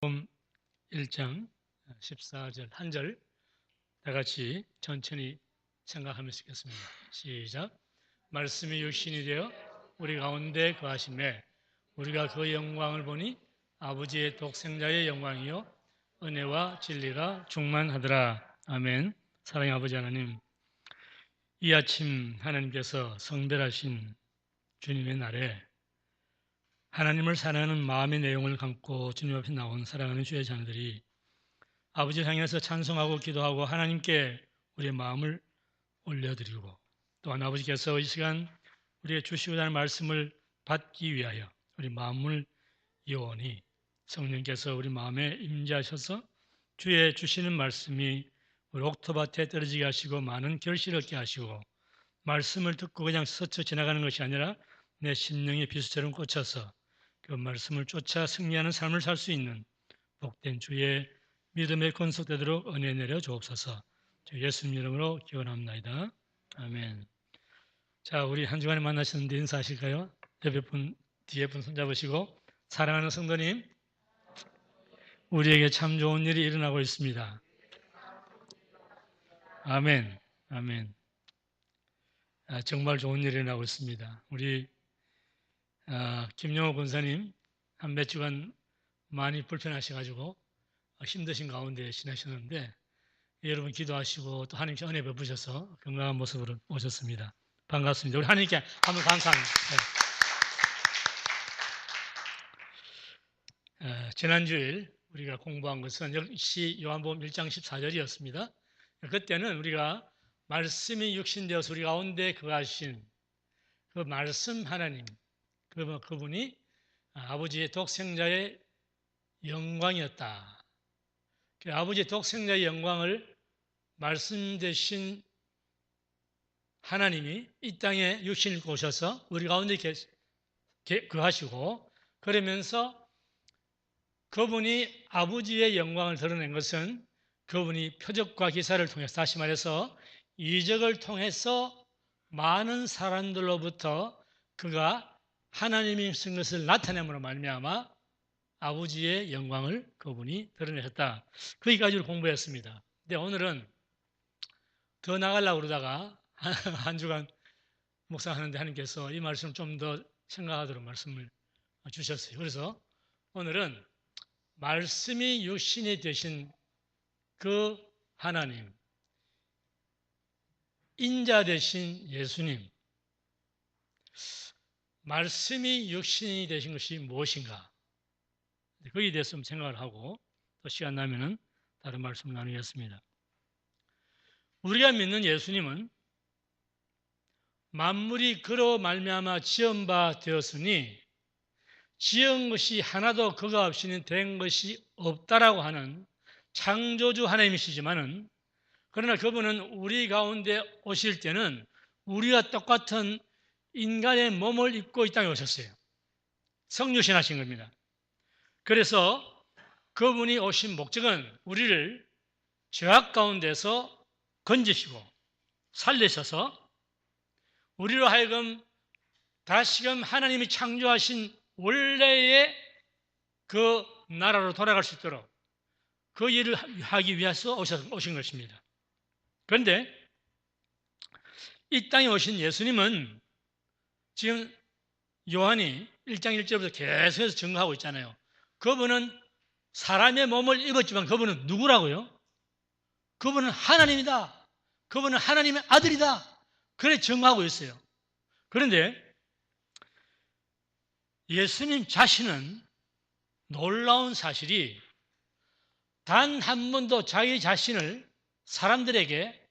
요한복음 1장 14절 한 절 다 같이 천천히 생각하면서 읽겠습니다. 시작. 말씀이 육신이 되어 우리 가운데 거하심에 우리가 그 영광을 보니 아버지의 독생자의 영광이요 은혜와 진리가 충만하더라. 아멘. 사랑의 아버지 하나님, 이 아침 하나님께서 성별하신 주님의 날에 하나님을 사랑하는 마음의 내용을 담고 주님 앞에 나온 사랑하는 주의 자녀들이 아버지를 향해서 찬송하고 기도하고 하나님께 우리의 마음을 올려드리고, 또한 아버지께서 이 시간 우리에게 주시고자 하는 말씀을 받기 위하여 우리 마음을 요원히 성령께서 우리 마음에 임재하셔서 주의 주시는 말씀이 우리 옥토밭에 떨어지게 하시고 많은 결실을 얻게 하시고, 말씀을 듣고 그냥 스쳐 지나가는 것이 아니라 내 심령의 비수처럼 꽂혀서 그 말씀을 쫓아 승리하는 삶을 살 수 있는 복된 주의 믿음의 건속되도록 은혜 내려 주옵소서. 예수님 이름으로 기원합니다. 아멘. 자, 우리 한 주간에 만나셨는데 인사하실까요? 옆에 분, 뒤에 분 손잡으시고, 사랑하는 성도님, 우리에게 참 좋은 일이 일어나고 있습니다. 아멘. 아멘. 정말 좋은 일이 일어나고 있습니다. 우리 김영호 권사님 한 몇 주간 많이 불편하셔가지고 힘드신 가운데 지내셨는데, 여러분 기도하시고 또 하나님께 은혜 베푸셔서 건강한 모습으로 오셨습니다. 반갑습니다. 우리 하나님께 한번 감사합니다. 지난 주일 우리가 공부한 것은 역시 요한복음 1장 14절이었습니다. 그때는 우리가 말씀이 육신되어서 우리 가운데 거하신 그 말씀 하나님, 그분이 아버지의 독생자의 영광이었다. 아버지의 독생자의 영광을 말씀 대신 하나님이 이 땅에 육신을 입고 오셔서 우리 가운데 거하시고, 그러면서 그분이 아버지의 영광을 드러낸 것은 그분이 표적과 기사를 통해서, 다시 말해서 이적을 통해서 많은 사람들로부터 그가 하나님이 쓴 것을 나타냄으로 말미암아 아버지의 영광을 그분이 드러내셨다. 거기까지를 공부했습니다. 근데 오늘은 더 나가려고 그러다가 한 주간 묵상하는데 하나님께서 이 말씀을 좀 더 생각하도록 말씀을 주셨어요. 그래서 오늘은 말씀이 육신이 되신 그 하나님, 인자 되신 예수님, 말씀이 육신이 되신 것이 무엇인가? 거기에 대해서 좀 생각을 하고 또 시간 나면은 다른 말씀을 나누겠습니다. 우리가 믿는 예수님은 만물이 그로 말미암아 지은 바 되었으니 지은 것이 하나도 그가 없이는 된 것이 없다라고 하는 창조주 하나님이시지만은, 그러나 그분은 우리 가운데 오실 때는 우리와 똑같은 인간의 몸을 입고 이 땅에 오셨어요. 성육신하신 겁니다. 그래서 그분이 오신 목적은 우리를 죄악 가운데서 건지시고 살리셔서 우리로 하여금 다시금 하나님이 창조하신 원래의 그 나라로 돌아갈 수 있도록 그 일을 하기 위해서 오신 것입니다. 그런데 이 땅에 오신 예수님은 지금 요한이 1장 1절부터 계속해서 증거하고 있잖아요. 그분은 사람의 몸을 입었지만 그분은 누구라고요? 그분은 하나님이다. 그분은 하나님의 아들이다. 그래 증거하고 있어요. 그런데 예수님 자신은 놀라운 사실이 단 한 번도 자기 자신을 사람들에게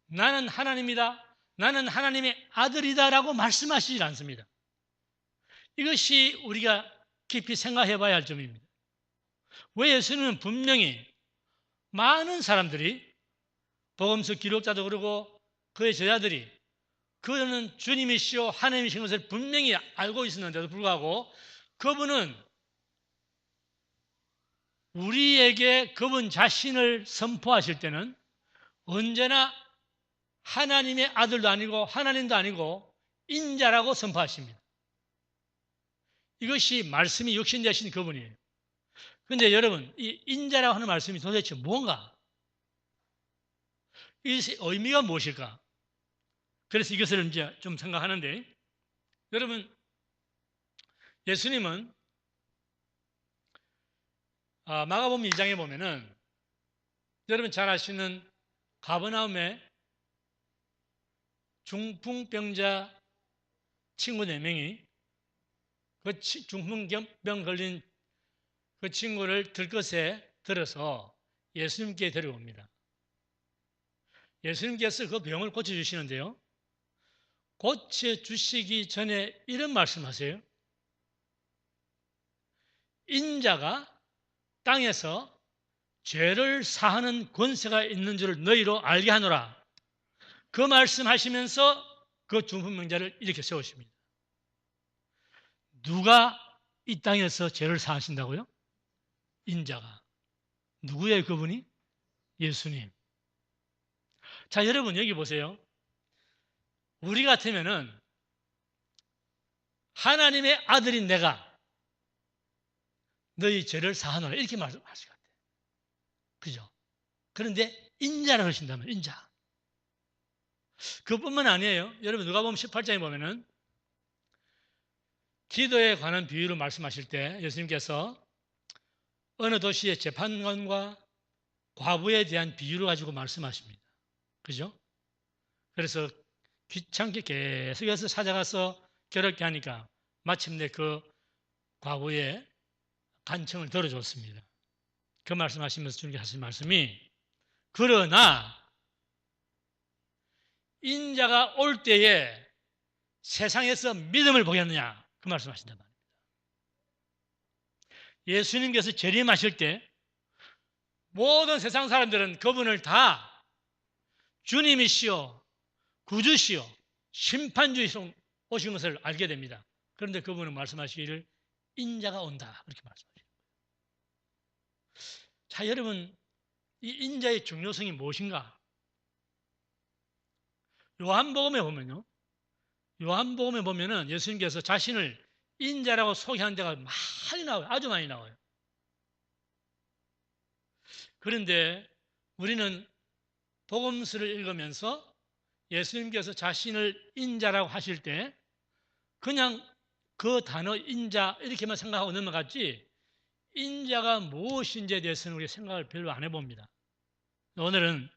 나는 하나님이다, 나는 하나님의 아들이다라고 말씀하시지 않습니다. 이것이 우리가 깊이 생각해 봐야 할 점입니다. 왜 예수님은 분명히 많은 사람들이, 복음서 기록자도 그러고 그의 제자들이 그는 주님이시오 하나님이신 것을 분명히 알고 있었는데도 불구하고 그분은 우리에게 그분 자신을 선포하실 때는 언제나 하나님의 아들도 아니고 하나님도 아니고 인자라고 선포하십니다. 이것이 말씀이 육신되신 그분이에요. 근데 여러분, 이 인자라고 하는 말씀이 도대체 뭔가? 이 의미가 무엇일까? 그래서 이것을 이제 좀 생각하는데, 여러분, 예수님은 마가복음 2장에 보면은 여러분 잘 아시는 가버나움에 중풍병자 친구 4명이 그 중풍병 걸린 그 친구를 들것에 들어서 예수님께 데려옵니다. 예수님께서 그 병을 고쳐주시는데요. 고쳐주시기 전에 이런 말씀하세요. 인자가 땅에서 죄를 사하는 권세가 있는 줄 너희로 알게 하노라. 그 말씀하시면서 그 중풍병자를 이렇게 세우십니다. 누가 이 땅에서 죄를 사하신다고요? 인자가. 누구예요, 그분이? 예수님. 자, 여러분 여기 보세요. 우리 같으면은 하나님의 아들인 내가 너희 죄를 사하노라 이렇게 말씀하실 것 같아요. 그죠? 그런데 인자라고 하신다면 인자. 그뿐만 아니에요. 여러분 누가복음 18장에 보면은 기도에 관한 비유를 말씀하실 때 예수님께서 어느 도시의 재판관과 과부에 대한 비유를 가지고 말씀하십니다. 그죠? 그래서 귀찮게 계속해서 찾아가서 괴롭게 하니까 마침내 그 과부의 간청을 들어줬습니다. 그 말씀하시면서 주님께서 하신 말씀이 그러나 인자가 올 때에 세상에서 믿음을 보겠느냐 그 말씀하신단 말입니다. 예수님께서 재림하실 때 모든 세상 사람들은 그분을 다 주님이시요 구주시요 심판주이시로 오신 것을 알게 됩니다. 그런데 그분은 말씀하시기를 인자가 온다 그렇게 말씀하십니다. 자, 여러분 이 인자의 중요성이 무엇인가? 요한복음에 보면은 예수님께서 자신을 인자라고 소개하는 데가 많이 나와요. 아주 많이 나와요. 그런데 우리는 복음서를 읽으면서 예수님께서 자신을 인자라고 하실 때 그냥 그 단어 인자 이렇게만 생각하고 넘어갔지 인자가 무엇인지에 대해서는 우리 생각을 별로 안 해봅니다. 오늘은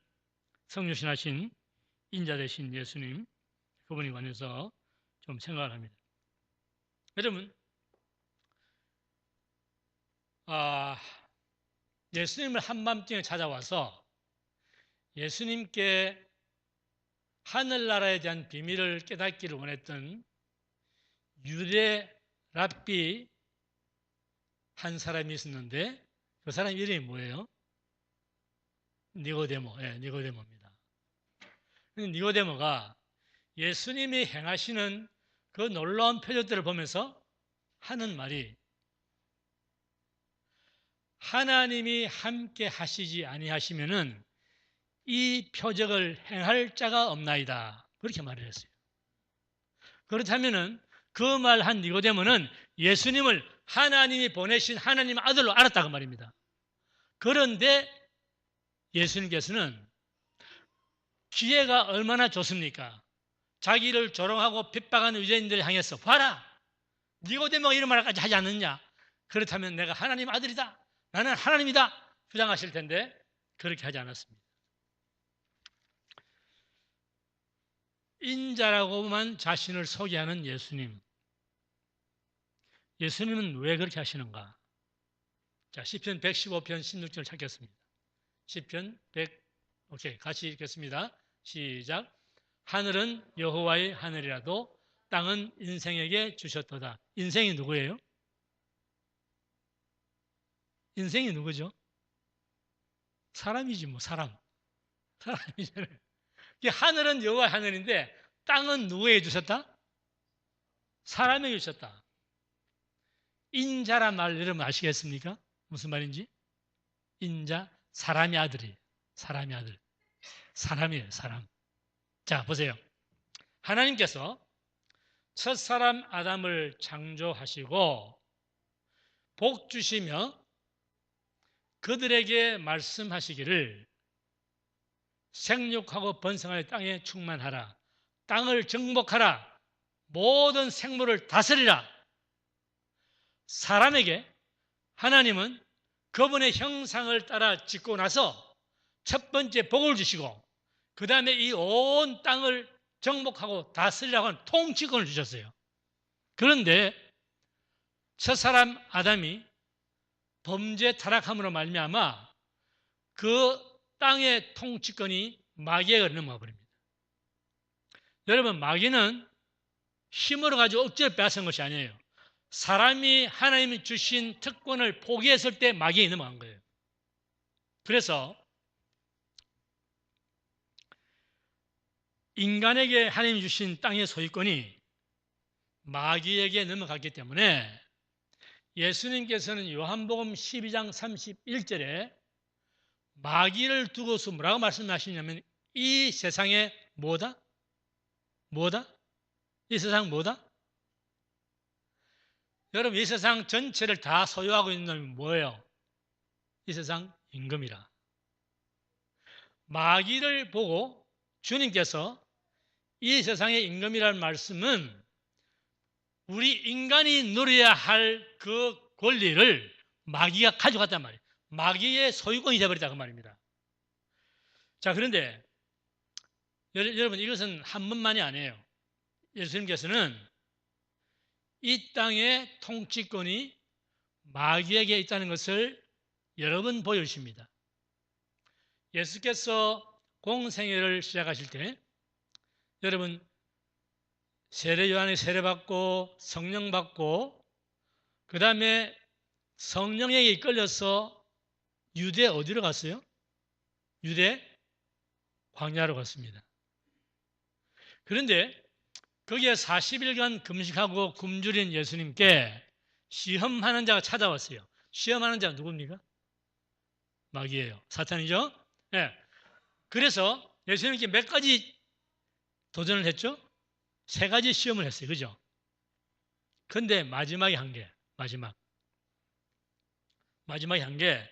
성육신하신 인자 되신 예수님 그분에 관해서 좀 생각을 합니다. 여러분 예수님을 한밤중에 찾아와서 예수님께 하늘나라에 대한 비밀을 깨닫기를 원했던 유대 랍비 한 사람이 있었는데 그 사람 이름이 뭐예요? 니고데모, 니고데모입니다. 니고데모가 예수님이 행하시는 그 놀라운 표적들을 보면서 하는 말이 하나님이 함께 하시지 아니하시면은 이 표적을 행할 자가 없나이다. 그렇게 말을 했어요. 그렇다면은 그 말한 니고데모는 예수님을 하나님이 보내신 하나님 아들로 알았다고 말입니다. 그런데 예수님께서는 기회가 얼마나 좋습니까? 자기를 조롱하고 핍박하는 유대인들을 향해서 봐라! 니고데모가 이런 말까지 하지 않느냐? 그렇다면 내가 하나님 아들이다. 나는 하나님이다. 주장하실 텐데 그렇게 하지 않았습니다. 인자라고만 자신을 소개하는 예수님. 예수님은 왜 그렇게 하시는가? 자, 시편 115편 16절 찾겠습니다. 시편 100, 오케이, 같이 읽겠습니다. 시작. 하늘은 여호와의 하늘이라도 땅은 인생에게 주셨도다. 인생이 누구예요? 인생이 누구죠? 사람이지 뭐 사람. 사람이잖아요. 하늘은 여호와의 하늘인데 땅은 누구에게 주셨다? 사람에게 주셨다. 인자란 말 여러분 아시겠습니까? 무슨 말인지? 인자, 사람의 아들이에요. 사람의 아들. 사람이에요, 사람. 자, 보세요. 하나님께서 첫 사람 아담을 창조하시고 복 주시며 그들에게 말씀하시기를 생육하고 번성하여 땅에 충만하라. 땅을 정복하라. 모든 생물을 다스리라. 사람에게 하나님은 그분의 형상을 따라 짓고 나서 첫 번째 복을 주시고 그 다음에 이 온 땅을 정복하고 다스리라고 하는 통치권을 주셨어요. 그런데 첫사람 아담이 범죄 타락함으로 말미암아 그 땅의 통치권이 마귀에게 넘어가 버립니다. 여러분, 마귀는 힘으로 가지고 억지로 빼앗은 것이 아니에요. 사람이 하나님이 주신 특권을 포기했을 때 마귀에 넘어간 거예요. 그래서 인간에게 하나님이 주신 땅의 소유권이 마귀에게 넘어갔기 때문에 예수님께서는 요한복음 12장 31절에 마귀를 두고서 뭐라고 말씀하시냐면 이 세상에 뭐다? 이 세상 뭐다? 여러분, 이 세상 전체를 다 소유하고 있는 놈이 뭐예요? 이 세상 임금이라. 마귀를 보고 주님께서 이 세상의 임금이라는 말씀은 우리 인간이 누려야 할 그 권리를 마귀가 가져갔단 말이에요. 마귀의 소유권이 되어버렸다 그 말입니다. 자, 그런데 여러분, 이것은 한 번만이 아니에요. 예수님께서는 이 땅의 통치권이 마귀에게 있다는 것을 여러 번 보여주십니다. 예수께서 공생애를 시작하실 때 여러분, 세례 요한의 세례 받고 성령 받고 그 다음에 성령에게 이끌려서 유대 어디로 갔어요? 유대 광야로 갔습니다. 그런데 거기에 40일간 금식하고 굶주린 예수님께 시험하는 자가 찾아왔어요. 시험하는 자가 누굽니까? 마귀예요. 사탄이죠? 네. 그래서 예수님께 몇 가지 도전을 했죠? 3가지 시험을 했어요. 그죠? 근데 마지막에 한 게, 마지막에 한 게,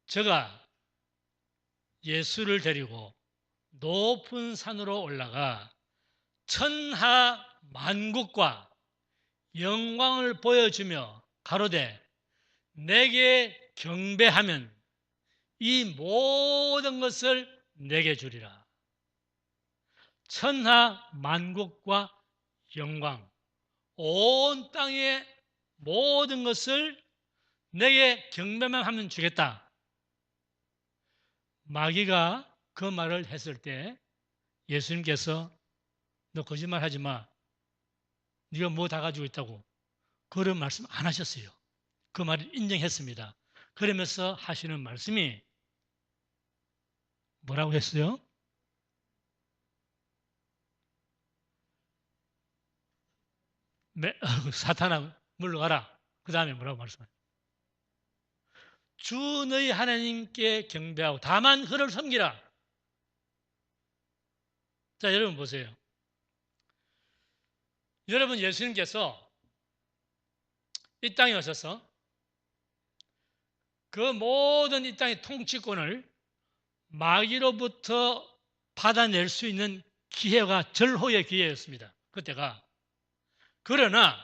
제가 예수를 데리고 높은 산으로 올라가 천하 만국과 영광을 보여주며 가로되 내게 경배하면 이 모든 것을 내게 주리라. 천하 만국과 영광, 온 땅의 모든 것을 내게 경배만 하면 주겠다. 마귀가 그 말을 했을 때 예수님께서 너 거짓말 하지 마. 네가 뭐 다 가지고 있다고. 그런 말씀 안 하셨어요. 그 말을 인정했습니다. 그러면서 하시는 말씀이 뭐라고 했어요? 사탄아 물러가라. 그 다음에 뭐라고 말씀하세요? 주 너희 하나님께 경배하고 다만 그를 섬기라. 자, 여러분 보세요. 여러분, 예수님께서 이 땅에 오셔서 그 모든 이 땅의 통치권을 마귀로부터 받아낼 수 있는 기회가 절호의 기회였습니다. 그때가. 그러나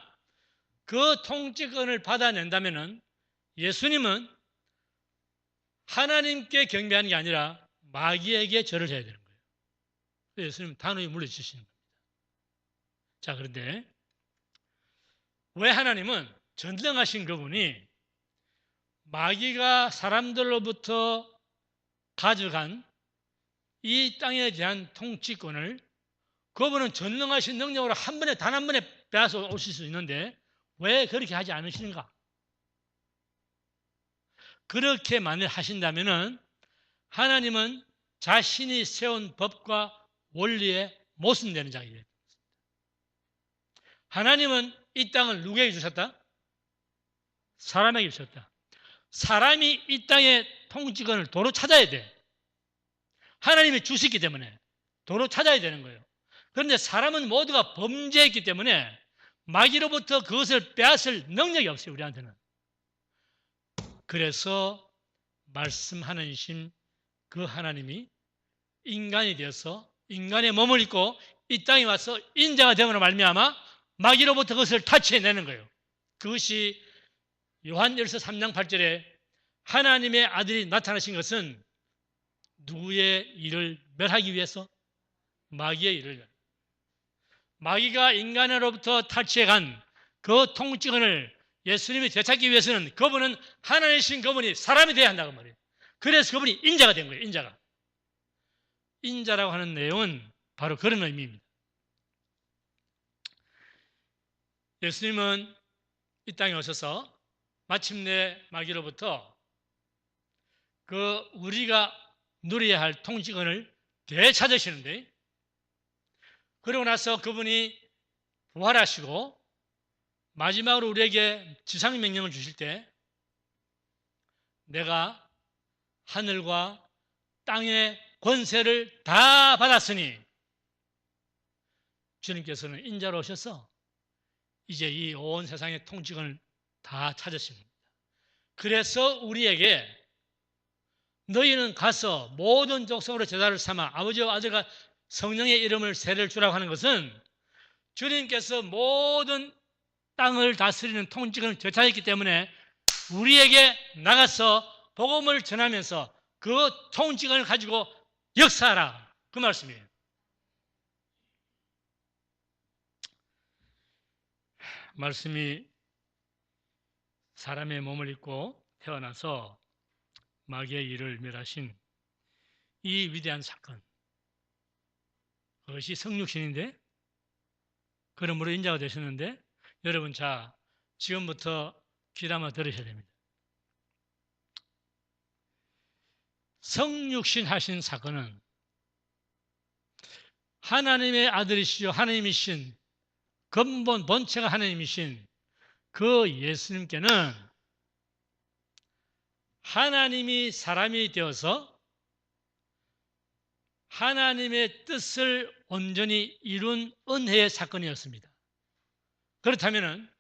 그 통치권을 받아낸다면 예수님은 하나님께 경배하는 게 아니라 마귀에게 절을 해야 되는 거예요. 예수님은 단호히 물려주시는 겁니다. 자, 그런데 왜 하나님은 전능하신 그분이 마귀가 사람들로부터 가져간 이 땅에 대한 통치권을 그분은 전능하신 능력으로 한 번에 단 한 번에 빼앗아 오실 수 있는데 왜 그렇게 하지 않으시는가? 그렇게 만일 하신다면 하나님은 자신이 세운 법과 원리에 모순되는 자가 됩니다. 하나님은 이 땅을 누구에게 주셨다? 사람에게 주셨다. 사람이 이 땅의 통치권을 도로 찾아야 돼. 하나님이 주셨기 때문에 도로 찾아야 되는 거예요. 그런데 사람은 모두가 범죄했기 때문에 마귀로부터 그것을 빼앗을 능력이 없어요. 우리한테는. 그래서 말씀하나님 그 하나님이 인간이 되어서 인간의 몸을 입고 이 땅에 와서 인자가 되므로 말미암아 마귀로부터 그것을 탈취해내는 거예요. 그것이 요한일서 3장 8절에 하나님의 아들이 나타나신 것은 누구의 일을 멸하기 위해서? 마귀의 일을. 마귀가 인간으로부터 탈취해간 그 통치권을 예수님이 되찾기 위해서는 그분은 하나님이신 그분이 사람이 되어야 한다고 말이에요. 그래서 그분이 인자가 된 거예요. 인자가. 인자라고 하는 내용은 바로 그런 의미입니다. 예수님은 이 땅에 오셔서 마침내 마귀로부터 그 우리가 누려야 할 통치권을 되찾으시는데, 그러고 나서 그분이 부활하시고 마지막으로 우리에게 지상명령을 주실 때 내가 하늘과 땅의 권세를 다 받았으니 주님께서는 인자로 오셔서 이제 이 온 세상의 통치권을 다 찾으십니다. 그래서 우리에게 너희는 가서 모든 족속으로 제자를 삼아 아버지와 아들과 성령의 이름을 세례를 주라고 하는 것은 주님께서 모든 땅을 다스리는 통치권을 되찾았기 때문에 우리에게 나가서 복음을 전하면서 그 통치권을 가지고 역사하라, 그 말씀이에요. 말씀이 사람의 몸을 입고 태어나서 마귀의 일을 멸하신 이 위대한 사건, 그것이 성육신인데 그러므로 인자가 되셨는데, 여러분, 자, 지금부터 귀담아 들으셔야 됩니다. 성육신 하신 사건은 하나님의 아들이시죠. 하나님이신, 근본 본체가 하나님이신 그 예수님께는 하나님이 사람이 되어서 하나님의 뜻을 온전히 이룬 은혜의 사건이었습니다. 그렇다면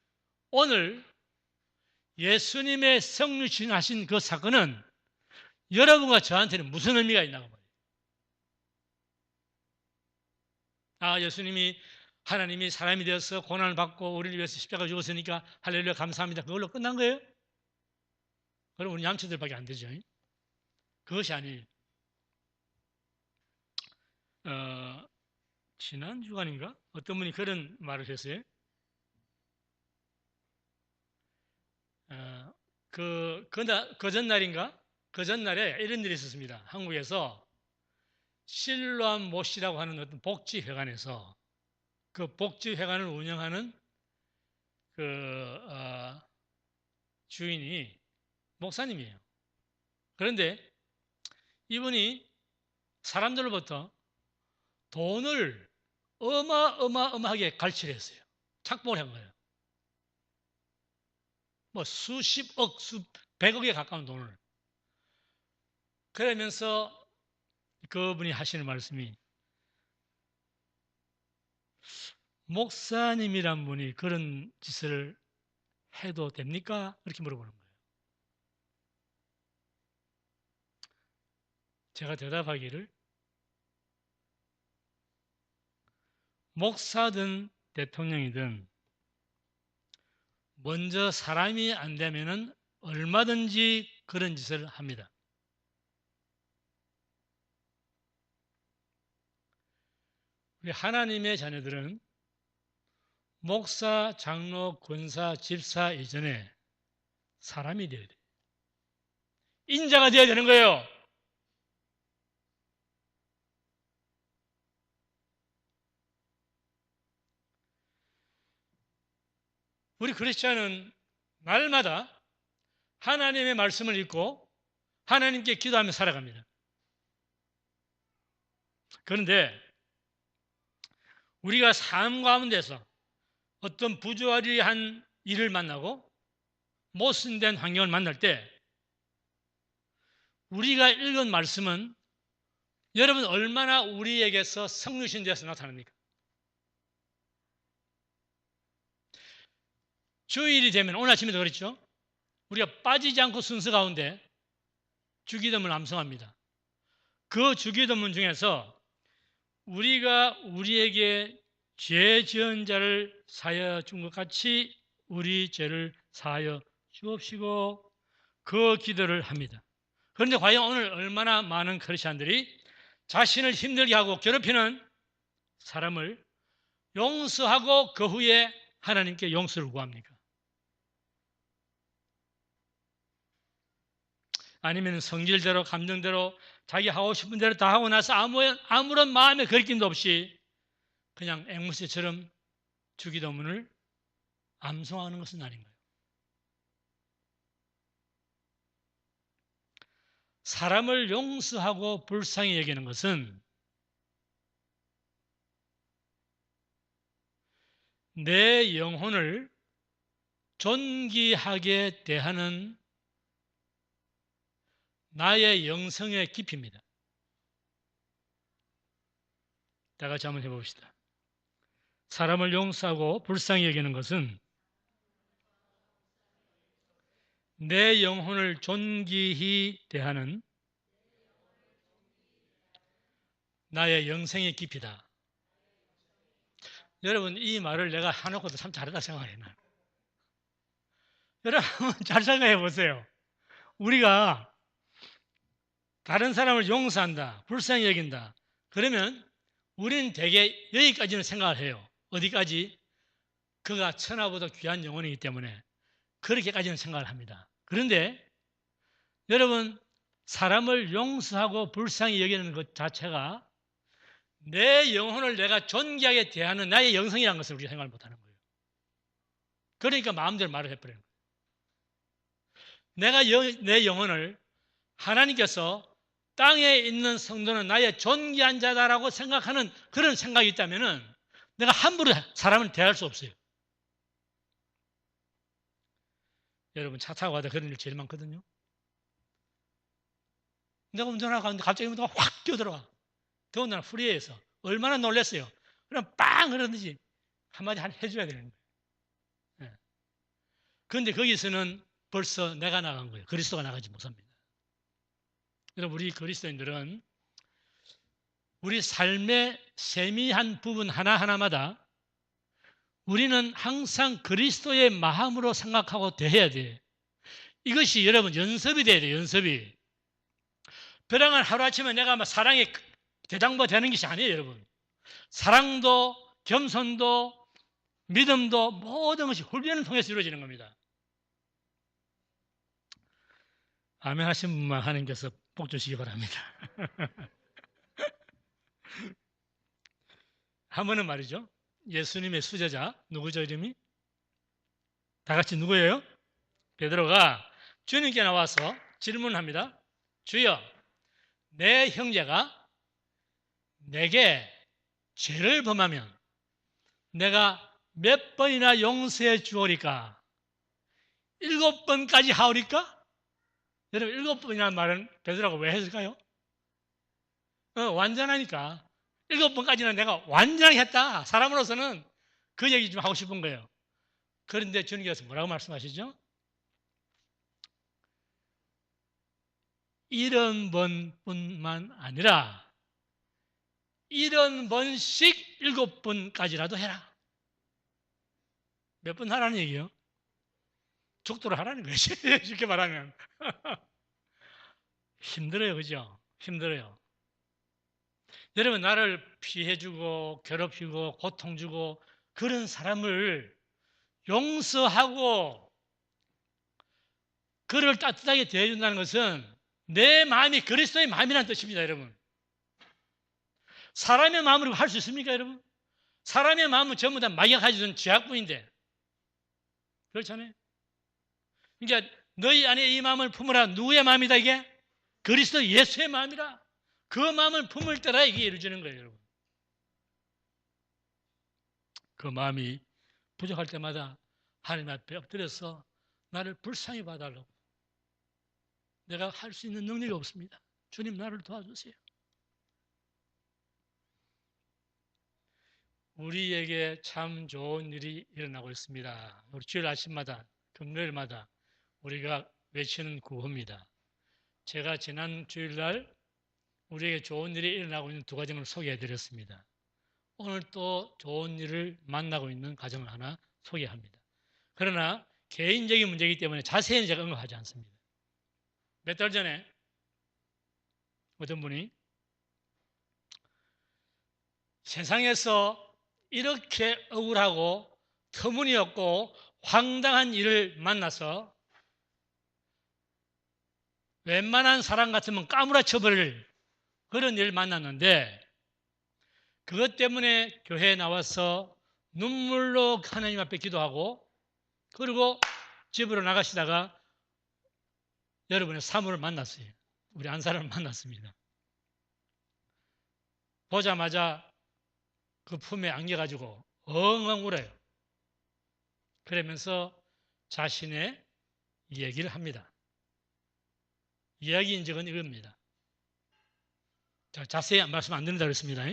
오늘 예수님의 성육신 하신 그 사건은 여러분과 저한테는 무슨 의미가 있나고 말이에요. 예수님이 하나님이 사람이 되어서 고난을 받고 우리를 위해서 십자가 죽었으니까 할렐루야 감사합니다, 그걸로 끝난 거예요? 그럼 우리 얌체들밖에 안 되죠. 그것이 아니에요. 지난 주간인가 어떤 분이 그런 말을 했어요. 그 전날인가? 그 전날에 이런 일이 있었습니다. 한국에서 실로암 모씨라고 하는 어떤 복지회관에서 그 복지회관을 운영하는 주인이 목사님이에요. 그런데 이분이 사람들로부터 돈을 어마어마하게 갈취를 했어요. 착복을 한 거예요. 뭐 수십억, 수백억에 가까운 돈을. 그러면서 그분이 하시는 말씀이, 목사님이란 분이 그런 짓을 해도 됩니까? 이렇게 물어보는 거예요. 제가 대답하기를, 목사든 대통령이든 먼저 사람이 안 되면은 얼마든지 그런 짓을 합니다. 우리 하나님의 자녀들은 목사, 장로, 권사, 집사 이전에 사람이 되어야 돼요. 인자가 되어야 되는 거예요. 우리 크리스찬은 날마다 하나님의 말씀을 읽고 하나님께 기도하며 살아갑니다. 그런데 우리가 삶 가운데서 어떤 부조리한 일을 만나고 모순된 환경을 만날 때 우리가 읽은 말씀은 여러분 얼마나 우리에게서 성육신 되어서 나타납니까? 주일이 되면, 오늘 아침에도 그랬죠? 우리가 빠지지 않고 순서 가운데 주기도문을 암송합니다. 그 주기도문 중에서 우리가 우리에게 죄 지은 자를 사하여 준 것 같이 우리 죄를 사하여 주옵시고 그 기도를 합니다. 그런데 과연 오늘 얼마나 많은 크리스찬들이 자신을 힘들게 하고 괴롭히는 사람을 용서하고 그 후에 하나님께 용서를 구합니까? 아니면 성질대로 감정대로 자기 하고 싶은 대로 다 하고 나서 아무런 마음의 걸림도 없이 그냥 앵무새처럼 주기도문을 암송하는 것은 아닌가요? 사람을 용서하고 불쌍히 여기는 것은 내 영혼을 존귀하게 대하는 나의 영성의 깊이입니다. 다 같이 한번 해봅시다. 사람을 용서하고 불쌍히 여기는 것은 내 영혼을 존귀히 대하는 나의 영성의 깊이다. 여러분, 이 말을 내가 해놓고도 참 잘하다 생각해요. 여러분, 잘 생각해 보세요. 우리가 다른 사람을 용서한다, 불쌍히 여긴다. 그러면 우리는 대개 여기까지는 생각을 해요. 어디까지? 그가 천하보다 귀한 영혼이기 때문에 그렇게까지는 생각을 합니다. 그런데 여러분, 사람을 용서하고 불쌍히 여기는 것 자체가 내 영혼을 내가 존귀하게 대하는 나의 영성이라는 것을 우리가 생각을 못하는 거예요. 그러니까 마음대로 말을 해버리는 거예요. 내가 내 영혼을 하나님께서 땅에 있는 성도는 나의 존귀한 자다라고 생각하는 그런 생각이 있다면 내가 함부로 사람을 대할 수 없어요. 여러분, 차 타고 가다 그런 일 제일 많거든요. 내가 운전하고 가는데 갑자기 누가 확 끼어들어와. 더군다나 프리웨이에서. 얼마나 놀랐어요. 그럼 빵! 그러든지 한마디 해줘야 되는 거예요. 그런데 거기서는 벌써 내가 나간 거예요. 그리스도가 나가지 못합니다. 여러분, 우리 그리스도인들은 우리 삶의 세미한 부분 하나하나마다 우리는 항상 그리스도의 마음으로 생각하고 대해야 돼요. 이것이 여러분 연습이 돼야 돼요. 연습이. 벼랑을 하루아침에 내가 막 사랑의 대장부가 되는 것이 아니에요. 여러분. 사랑도 겸손도 믿음도 모든 것이 훈련을 통해서 이루어지는 겁니다. 아멘 하신 분만 하나님께서 복 주시기 바랍니다. 한 번은 말이죠. 예수님의 수제자, 누구죠 이름이? 다 같이 누구예요? 베드로가 주님께 나와서 질문합니다. 주여, 내 형제가 내게 죄를 범하면 내가 몇 번이나 용서해 주오리까? 7번까지 하오리까? 여러분, 7번이라는 말은 베드로가 왜 했을까요? 완전하니까. 7번까지는 내가 완전히 했다. 사람으로서는 그 얘기 좀 하고 싶은 거예요. 그런데 주님께서 뭐라고 말씀하시죠? 70번뿐만 아니라 70번씩 7번까지라도 해라. 몇 번 하라는 얘기요? 족도를 하라는 거지. 쉽게 말하면. 힘들어요. 그죠? 힘들어요. 여러분, 나를 피해주고 괴롭히고 고통주고 그런 사람을 용서하고 그를 따뜻하게 대해준다는 것은 내 마음이 그리스도의 마음이라는 뜻입니다. 여러분, 사람의 마음으로 할 수 있습니까? 여러분, 사람의 마음은 전부 다 마귀가 가지고 죄악뿐인데 그렇잖아요. 그러니까 너희 안에 이 마음을 품으라. 누구의 마음이다 이게? 그리스도 예수의 마음이라. 그 마음을 품을 때라 이게 이루어지는 거예요. 여러분, 그 마음이 부족할 때마다 하나님 앞에 엎드려서 나를 불쌍히 봐달라고. 내가 할 수 있는 능력이 없습니다. 주님, 나를 도와주세요. 우리에게 참 좋은 일이 일어나고 있습니다. 우리 주일 아침마다 금요일마다 우리가 외치는 구호입니다. 제가 지난 주일날 우리에게 좋은 일이 일어나고 있는 두 가정을 소개해드렸습니다. 오늘 또 좋은 일을 만나고 있는 가정을 하나 소개합니다. 그러나 개인적인 문제이기 때문에 자세히는 제가 언급하지 않습니다. 몇 달 전에 어떤 분이 세상에서 이렇게 억울하고 터무니없고 황당한 일을 만나서 웬만한 사람 같으면 까무라쳐 버릴 그런 일을 만났는데 그것 때문에 교회에 나와서 눈물로 하나님 앞에 기도하고 그리고 집으로 나가시다가 여러분의 사모를 만났어요. 우리 한 사람을 만났습니다. 보자마자 그 품에 안겨가지고 엉엉 울어요. 그러면서 자신의 이야기를 합니다. 이야기인 적은 이겁니다. 자, 자세히 말씀 안 드린다고 했습니다.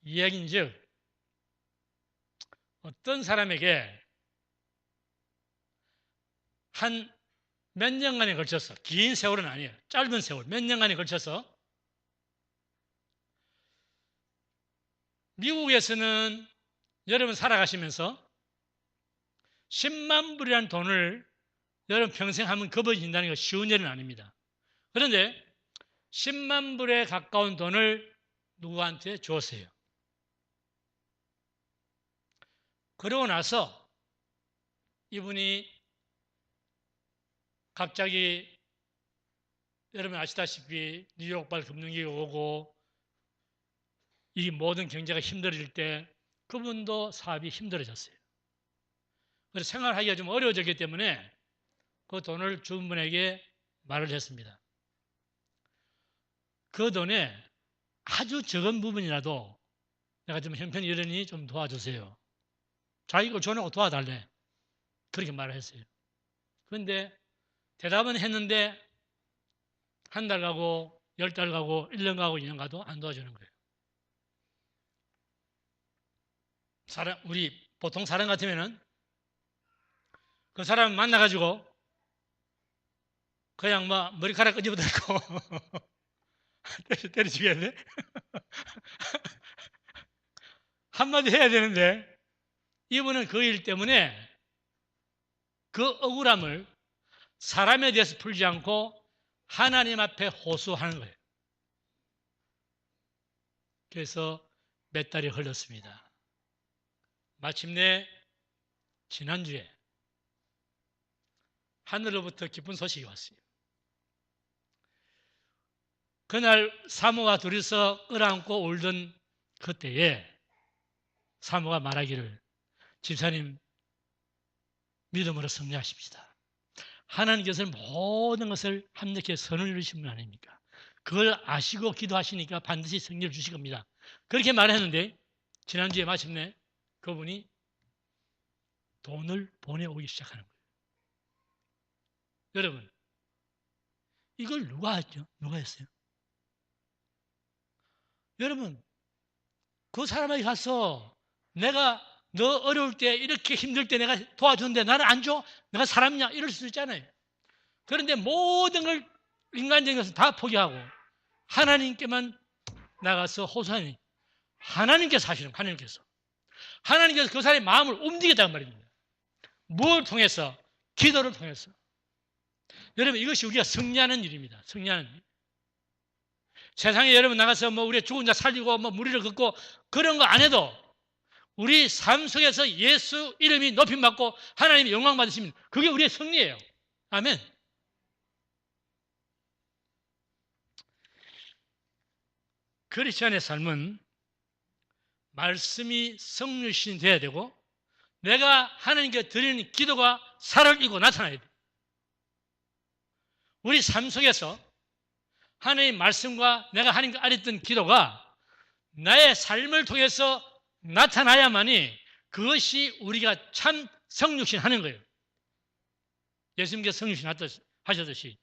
이야기인 즉 어떤 사람에게 한 몇 년간에 걸쳐서 긴 세월은 아니에요. 짧은 세월 몇 년간에 걸쳐서 미국에서는 여러분 살아가시면서 10만 불이라는 돈을 여러분 평생 하면 걷어진다는 거 쉬운 일은 아닙니다. 그런데 10만 불에 가까운 돈을 누구한테 줬어요. 그러고 나서 이분이 갑자기 여러분 아시다시피 뉴욕발 금융위기 오고 이 모든 경제가 힘들어질 때 그분도 사업이 힘들어졌어요. 그래서 생활하기가 좀 어려워졌기 때문에 그 돈을 준 분에게 말을 했습니다. 그 돈에 아주 적은 부분이라도 내가 좀 형편이 이러니 좀 도와주세요. 자기가 줘놓고 도와달래. 그렇게 말을 했어요. 그런데 대답은 했는데 한 달 가고 10달 가고 1년 가고 2년 가도 안 도와주는 거예요. 우리 보통 사람 같으면은 그 사람 만나가지고 그냥 뭐 머리카락 끄집어 들고 때려주겠네? 한마디 해야 되는데 이분은 그 일 때문에 그 억울함을 사람에 대해서 풀지 않고 하나님 앞에 호소하는 거예요. 그래서 몇 달이 흘렀습니다. 마침내 지난주에 하늘로부터 기쁜 소식이 왔어요. 그날 사모가 둘이서 끌어안고 울던 그때에 사모가 말하기를 집사님 믿음으로 승리하십시다. 하나님께서는 모든 것을 합력해 선을 이루신 분 아닙니까? 그걸 아시고 기도하시니까 반드시 승리를 주실 겁니다. 그렇게 말했는데 지난주에 마침내 그분이 돈을 보내오기 시작하는 거예요. 여러분 이걸 누가 했죠? 누가 했어요? 여러분 그 사람에게 가서 내가 너 어려울 때 이렇게 힘들 때 내가 도와주는데 나는 안 줘? 내가 사람이냐? 이럴 수 있잖아요. 그런데 모든 걸 인간적인 것을 다 포기하고 하나님께만 나가서 호소하니 하나님께서 하시는 거예요. 하나님께서 그 사람의 마음을 움직였단 말입니다. 뭘 통해서? 기도를 통해서. 여러분 이것이 우리가 승리하는 일입니다. 승리하는 일. 세상에 여러분 나가서 뭐 우리 죽은 자 살리고 뭐 무리를 걷고 그런 거 안 해도 우리 삶 속에서 예수 이름이 높임받고 하나님이 영광 받으시면 그게 우리의 승리예요. 아멘. 크리스천의 삶은 말씀이 성육신이 돼야 되고 내가 하나님께 드리는 기도가 살을 이고 나타나야 돼요. 우리 삶 속에서 하나님의 말씀과 내가 하나님께 아뢰던 기도가 나의 삶을 통해서 나타나야만이 그것이 우리가 참 성육신하는 거예요. 예수님께서 성육신 하셨듯이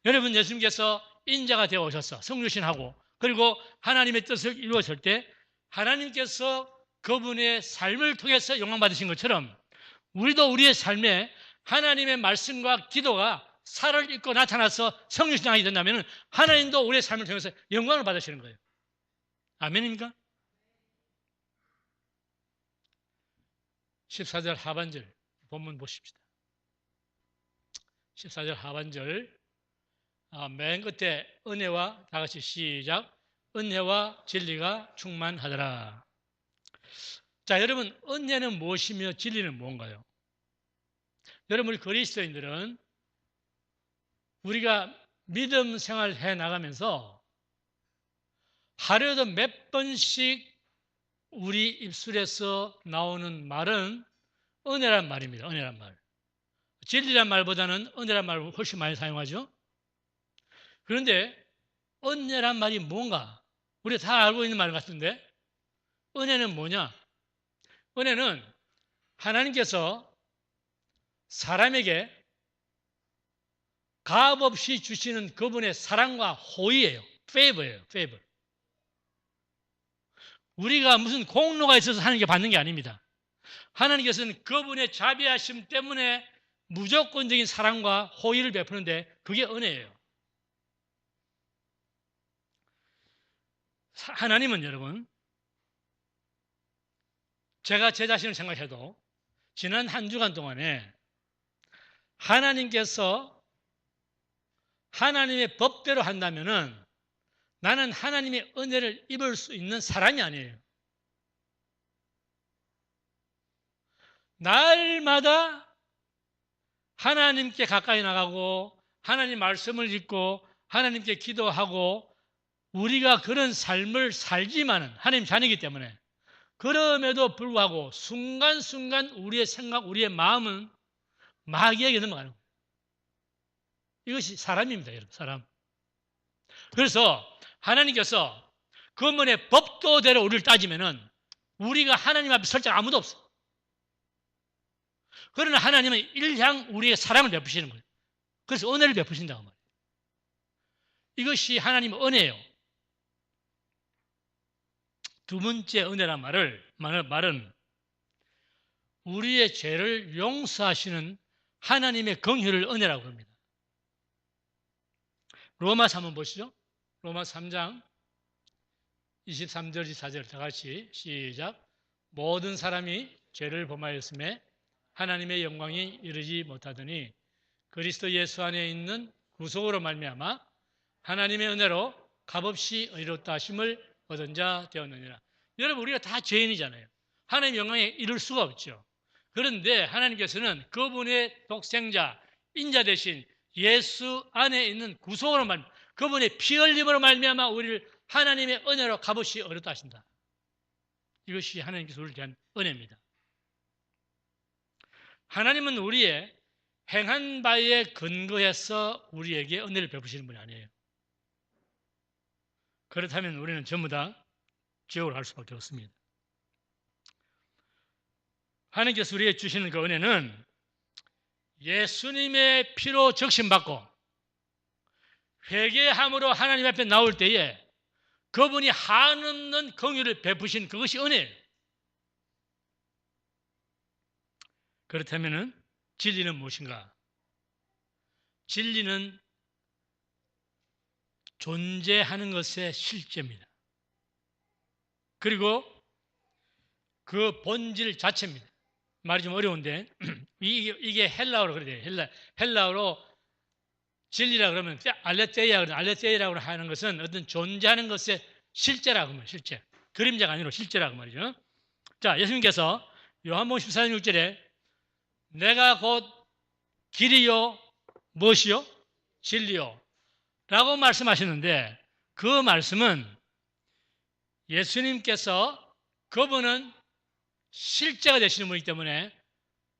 여러분 예수님께서 인자가 되어 오셔서 성육신하고 그리고 하나님의 뜻을 이루었을 때 하나님께서 그분의 삶을 통해서 영광 받으신 것처럼 우리도 우리의 삶에 하나님의 말씀과 기도가 살을 잇고 나타나서 성령신앙이 된다면 하나님도 우리의 삶을 통해서 영광을 받으시는 거예요. 아멘입니까? 14절 하반절 본문 보십시다. 14절 하반절 맨 끝에 은혜와 다 같이 시작. 은혜와 진리가 충만하더라. 자, 여러분, 은혜는 무엇이며 진리는 뭔가요? 여러분, 우리 그리스도인들은 우리가 믿음 생활 해 나가면서 하루에도 몇 번씩 우리 입술에서 나오는 말은 은혜란 말입니다. 은혜란 말. 진리란 말보다는 은혜란 말을 훨씬 많이 사용하죠. 그런데 은혜란 말이 뭔가? 우리가 다 알고 있는 말 같은데 은혜는 뭐냐? 은혜는 하나님께서 사람에게 값없이 주시는 그분의 사랑과 호의예요. 페이버예요. 페이버. 우리가 무슨 공로가 있어서 하나님께 받는 게 아닙니다. 하나님께서는 그분의 자비하심 때문에 무조건적인 사랑과 호의를 베푸는데 그게 은혜예요. 하나님은 여러분, 제가 제 자신을 생각해도 지난 한 주간 동안에 하나님께서 하나님의 법대로 한다면은 나는 하나님의 은혜를 입을 수 있는 사람이 아니에요. 날마다 하나님께 가까이 나가고 하나님 말씀을 읽고 하나님께 기도하고 우리가 그런 삶을 살지만은 하나님 자녀이기 때문에 그럼에도 불구하고 순간순간 우리의 생각, 우리의 마음은 마귀에게 넘어가는 거예요. 이것이 사람입니다, 여러분, 사람. 그래서 하나님께서 그분의 법도대로 우리를 따지면은 우리가 하나님 앞에 설 자 아무도 없어. 그러나 하나님은 일향 우리의 사랑을 베푸시는 거예요. 그래서 은혜를 베푸신다고 말이에요. 이것이 하나님의 은혜예요. 두 번째 은혜란 말은 우리의 죄를 용서하시는 하나님의 긍휼을 은혜라고 합니다. 로마서 한번 보시죠. 로마서 3장 23절 24절 다 같이 시작. 모든 사람이 죄를 범하였음에 하나님의 영광이 이르지 못하더니 그리스도 예수 안에 있는 구속으로 말미암아 하나님의 은혜로 값없이 의롭다 하심을 얻은 자 되었느니라. 여러분, 우리가 다 죄인이잖아요. 하나님의 영광에 이를 수가 없죠. 그런데 하나님께서는 그분의 독생자, 인자 대신 예수 안에 있는 구속으로 말미암아 그분의 피 흘림으로 말미암아 우리를 하나님의 은혜로 값없이 얻었다 하신다. 이것이 하나님께서 우리를 대한 은혜입니다. 하나님은 우리의 행한 바에 근거해서 우리에게 은혜를 베푸시는 분이 아니에요. 그렇다면 우리는 전부 다 지옥을 갈 수밖에 없습니다. 하나님께서 우리에게 주시는 그 은혜는 예수님의 피로 적신받고 회개함으로 하나님 앞에 나올 때에 그분이 한없는 긍휼을 베푸신 그것이 은혜예요. 그렇다면 진리는 무엇인가? 진리는 존재하는 것의 실제입니다. 그리고 그 본질 자체입니다. 말이 좀 어려운데 이게 헬라어로 그래요. 헬라어로 진리라 그러면 알레테이라고 하는 것은 어떤 존재하는 것의 실제라고 하면 실제. 그림자가 아니라 실제라고 말이죠. 자, 예수님께서 요한복음 14장 6절에 내가 곧 길이요 무엇이요? 진리요 라고 말씀하시는데 그 말씀은 예수님께서 그분은 실제가 되시는 분이기 때문에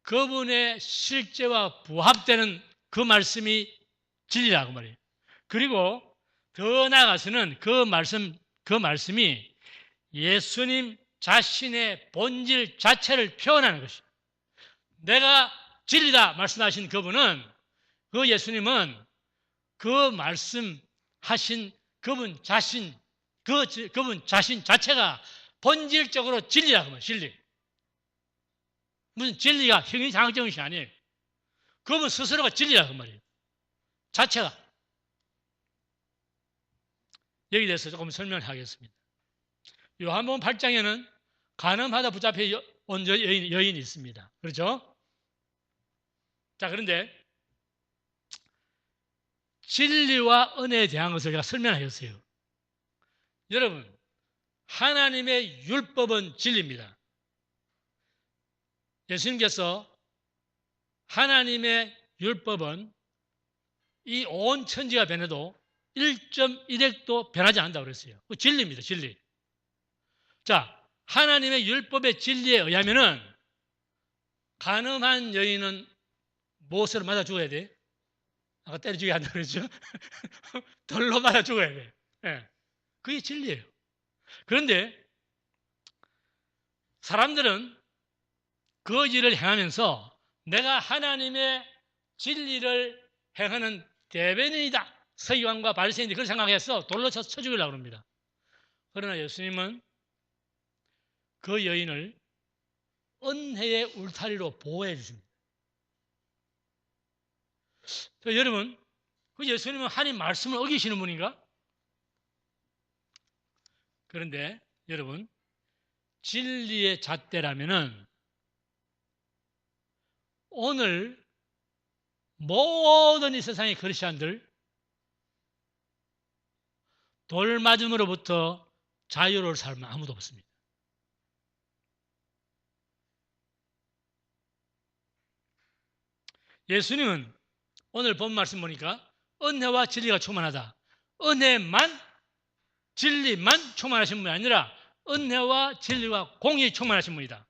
그분의 실제와 부합되는 그 말씀이 진리라고 말이에요. 그리고 더 나아가서는 그 말씀이 예수님 자신의 본질 자체를 표현하는 것이에요. 내가 진리다 말씀하신 그분은 그 예수님은 그 말씀하신 그분 자신 자체가 본질적으로 진리라고 말이에요. 진리. 무슨 진리가 형이상학적인 것이 아니에요. 그분 스스로가 진리라 그 말이에요. 자체가. 여기에 대해서 조금 설명을 하겠습니다. 요한복음 8장에는 간음하다 붙잡혀 온 여인이 있습니다. 그렇죠? 자, 그런데 진리와 은혜에 대한 것을 제가 설명하겠어요. 여러분, 하나님의 율법은 진리입니다. 예수님께서 하나님의 율법은 이 온 천지가 변해도 1.1핵도 변하지 않는다고 그랬어요. 그 진리입니다. 진리. 자, 하나님의 율법의 진리에 의하면은 간음한 여인은 무엇으로 맞아 죽어야 돼? 아까 때려 죽여야 한다고 그랬죠? 돌로 맞아 죽어야 돼. 네. 그게 진리예요. 그런데 사람들은 그 일을 행하면서 내가 하나님의 진리를 행하는 대변인이다. 서기관과 바리새인들이 그렇게 생각해서 돌로 쳐 죽이려고 합니다. 그러나 예수님은 그 여인을 은혜의 울타리로 보호해 주십니다. 여러분, 그 예수님은 하나님 말씀을 어기시는 분인가? 그런데 여러분, 진리의 잣대라면은 오늘 모든 이 세상의 그리스도인들 돌 맞음으로부터 자유로울 사람은 아무도 없습니다. 예수님은 오늘 본 말씀 보니까 은혜와 진리가 충만하다. 은혜만 진리만 충만하신 분이 아니라 은혜와 진리와 공의에 충만하신 분이다.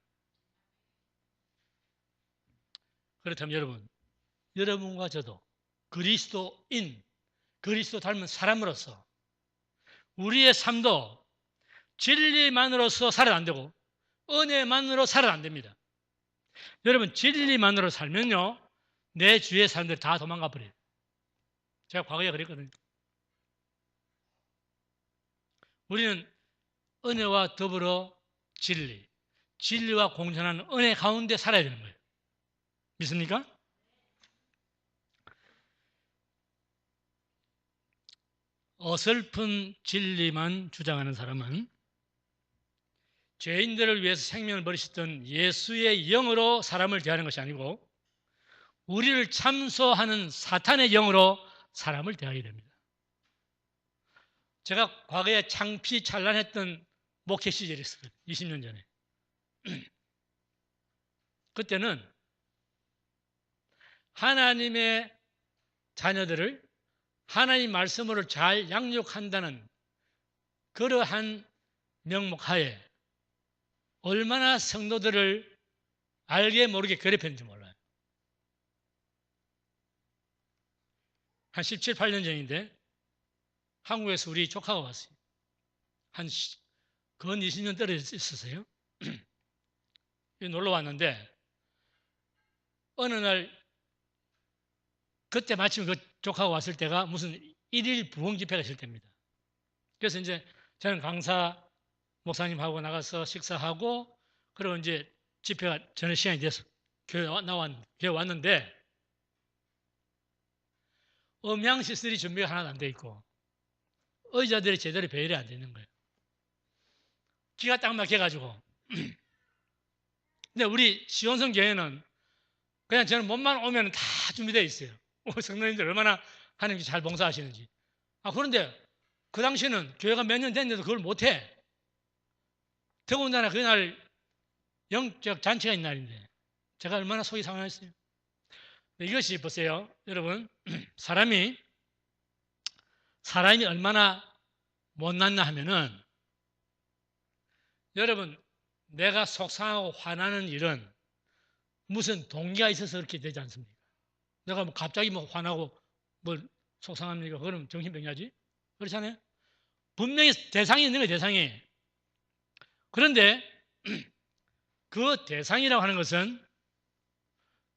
그렇다면 여러분과 저도 그리스도인, 그리스도 닮은 사람으로서 우리의 삶도 진리만으로서 살아도 안 되고 은혜만으로 살아도 안 됩니다. 여러분, 진리만으로 살면요, 내 주위의 사람들이 다 도망가 버려요. 제가 과거에 그랬거든요. 우리는 은혜와 더불어 진리, 진리와 공존하는 은혜 가운데 살아야 되는 거예요. 믿습니까? 어설픈 진리만 주장하는 사람은 죄인들을 위해서 생명을 버리셨던 예수의 영으로 사람을 대하는 것이 아니고 우리를 참소하는 사탄의 영으로 사람을 대하게 됩니다. 제가 과거에 창피찬란했던 목회 시절이 있었거든요. 20년 전에. 그때는 하나님의 자녀들을 하나님 말씀으로 잘 양육한다는 그러한 명목하에 얼마나 성도들을 알게 모르게 괴롭혔는지 몰라요. 한 17, 18년 전인데 한국에서 우리 조카가 왔어요. 근 20년 떨어져 있었어요. 놀러 왔는데 어느 날 그때 마침 그 조카가 왔을 때가 무슨 1일 부흥 집회가 있을 때입니다. 그래서 이제 저는 강사 목사님하고 나가서 식사하고 그리고 이제 집회가 저녁 시간이 돼서 교회 왔는데 음향시설이 준비가 하나도 안 돼 있고 의자들이 제대로 배열이 안 되는 거예요. 기가 딱 막혀가지고. 근데 우리 시온성 교회는 그냥 저는 몸만 오면 다 준비되어 있어요. 성도님들 얼마나 하나님께 잘 봉사하시는지. 그런데 그 당시에는 교회가 몇 년 됐는데도 그걸 못해. 더군다나 그날 영적 잔치가 있는 날인데 제가 얼마나 속이 상하였어요. 이것이 보세요. 여러분, 사람이 얼마나 못났나 하면은 여러분, 내가 속상하고 화나는 일은 무슨 동기가 있어서 그렇게 되지 않습니까? 내가 뭐 갑자기 화나고 뭘 속상합니까? 그러면 정신병이야지? 그렇잖아요? 분명히 대상이 있는 거예요, 대상이. 그런데 그 대상이라고 하는 것은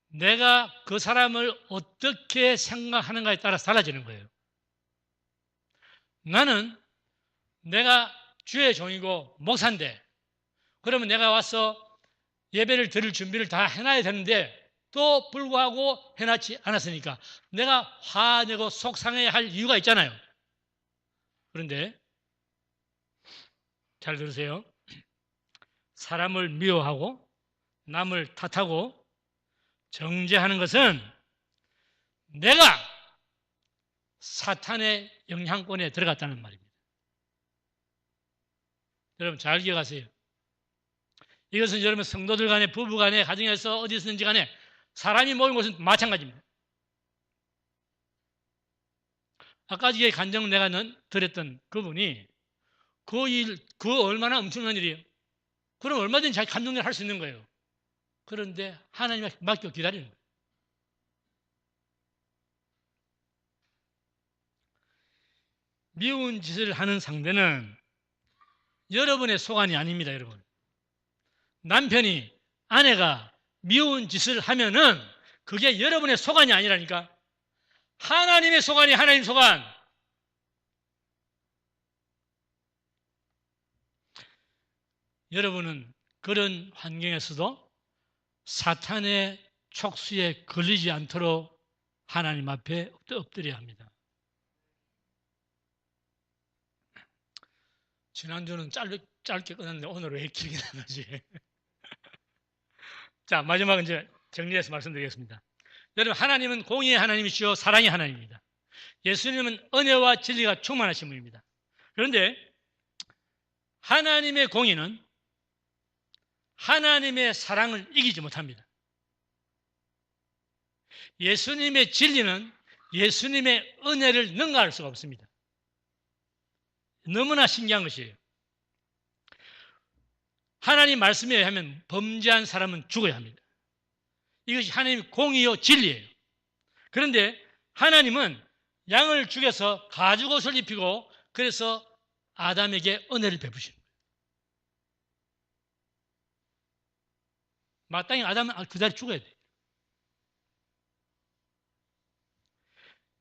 내가 그 사람을 어떻게 생각하는가에 따라 달라지는 거예요. 나는 내가 주의 종이고 목사인데 그러면 내가 와서 예배를 드릴 준비를 다 해놔야 되는데 또 불구하고 해놨지 않았으니까 내가 화내고 속상해야 할 이유가 있잖아요. 그런데 잘 들으세요. 사람을 미워하고 남을 탓하고 정죄하는 것은 내가 사탄의 영향권에 들어갔다는 말입니다. 여러분 잘 기억하세요. 이것은 여러분 성도들 간에, 부부 간에, 가정에서 어디서든지 간에 사람이 모인 곳은 마찬가지입니다. 아까 이게 간증 내가 드렸던 그분이 그 얼마나 엄청난 일이에요. 그럼 얼마든지 자기 감정대로 할 수 있는 거예요. 그런데 하나님께 맡겨 기다리는 거예요. 미운 짓을 하는 상대는 여러분의 소관이 아닙니다, 여러분. 남편이, 아내가 미운 짓을 하면은 그게 여러분의 소관이 아니라니까. 하나님의 소관이 하나님 소관. 여러분은 그런 환경에서도 사탄의 촉수에 걸리지 않도록 하나님 앞에 엎드려야 합니다. 지난주는 짧게 끝났는데 오늘 왜 길게 나가지? 자, 마지막은 이제 정리해서 말씀드리겠습니다. 여러분, 하나님은 공의의 하나님이시요 사랑의 하나님입니다. 예수님은 은혜와 진리가 충만하신 분입니다. 그런데 하나님의 공의는 하나님의 사랑을 이기지 못합니다. 예수님의 진리는 예수님의 은혜를 능가할 수가 없습니다. 너무나 신기한 것이에요. 하나님 말씀에 의하면 범죄한 사람은 죽어야 합니다. 이것이 하나님의 공의요 진리예요. 그런데 하나님은 양을 죽여서 가죽옷을 입히고 그래서 아담에게 은혜를 베푸시는 거예요. 마땅히 아담은 그 자리에 죽어야 돼요.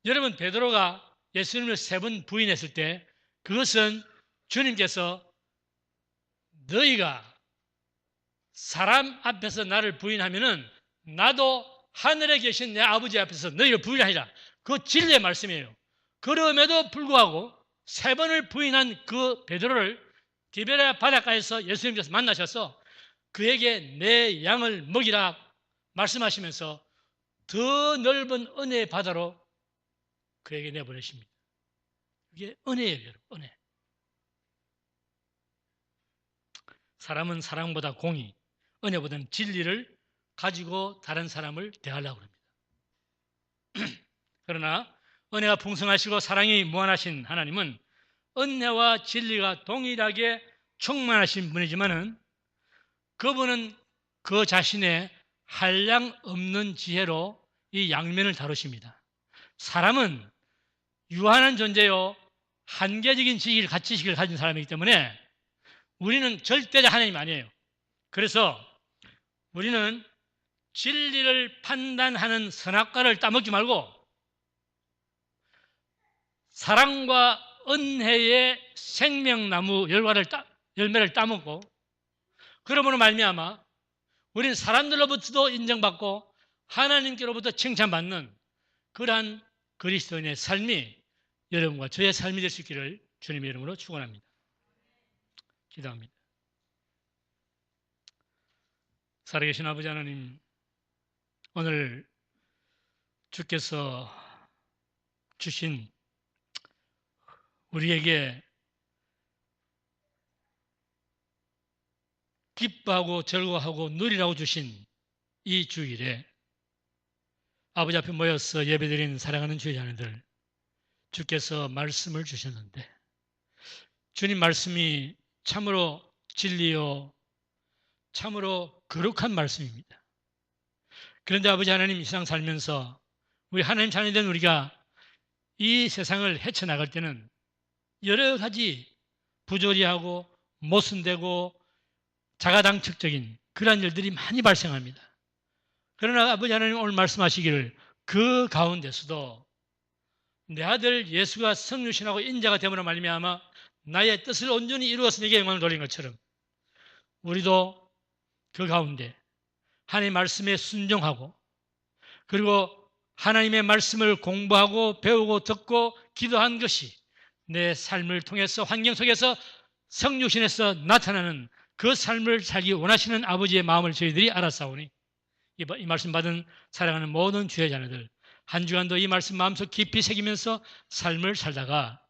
여러분, 베드로가 예수님을 3번 부인했을 때 그것은 주님께서 너희가 사람 앞에서 나를 부인하면은 나도 하늘에 계신 내 아버지 앞에서 너희를 부인하리라. 그 진리의 말씀이에요. 그럼에도 불구하고 3번을 부인한 그 베드로를 디베랴 바닷가에서 예수님께서 만나셔서 그에게 내 양을 먹이라 말씀하시면서 더 넓은 은혜의 바다로 그에게 내보내십니다. 이게 은혜예요, 여러분. 은혜. 사람은 사랑보다 공의, 은혜보다는 진리를 가지고 다른 사람을 대하려고 합니다. 그러나 은혜가 풍성하시고 사랑이 무한하신 하나님은 은혜와 진리가 동일하게 충만하신 분이지만은 그분은 그 자신의 한량 없는 지혜로 이 양면을 다루십니다. 사람은 유한한 존재요, 한계적인 가치식을 가진 사람이기 때문에 우리는 절대적 하나님 아니에요. 그래서 우리는 진리를 판단하는 선악과를 따먹지 말고 사랑과 은혜의 생명나무 열매를 따먹고 그러므로 말미암아 우리는 사람들로부터도 인정받고 하나님께로부터 칭찬받는 그러한 그리스도인의 삶이 여러분과 저의 삶이 될 수 있기를 주님의 이름으로 축원합니다. 기도합니다. 살아계신 아버지 하나님, 오늘 주께서 주신 우리에게 기뻐하고 즐거워하고 누리라고 주신 이 주일에 아버지 앞에 모여서 예배드리는 사랑하는 주의 자녀들, 주께서 말씀을 주셨는데 주님 말씀이 참으로 진리요 참으로 거룩한 말씀입니다. 그런데 아버지 하나님, 이 세상 살면서 우리 하나님 자녀된 우리가 이 세상을 헤쳐나갈 때는 여러 가지 부조리하고 모순되고 자가당착적인 그러한 일들이 많이 발생합니다. 그러나 아버지 하나님 오늘 말씀하시기를 그 가운데서도 내 아들 예수가 성육신하고 인자가 됨으로 말미암아 나의 뜻을 온전히 이루어서 내게 영광을 돌린 것처럼 우리도 그 가운데 하나님의 말씀에 순종하고 그리고 하나님의 말씀을 공부하고 배우고 듣고 기도한 것이 내 삶을 통해서 환경 속에서 성육신에서 나타나는 그 삶을 살기 원하시는 아버지의 마음을 저희들이 알았사오니 이 말씀 받은 사랑하는 모든 주의 자녀들 한 주간도 이 말씀 마음속 깊이 새기면서 삶을 살다가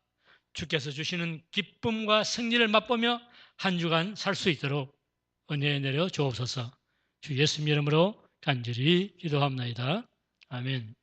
주께서 주시는 기쁨과 승리를 맛보며 한 주간 살 수 있도록 은혜 내려 주옵소서. 주 예수님 이름으로 간절히 기도합나이다. 아멘.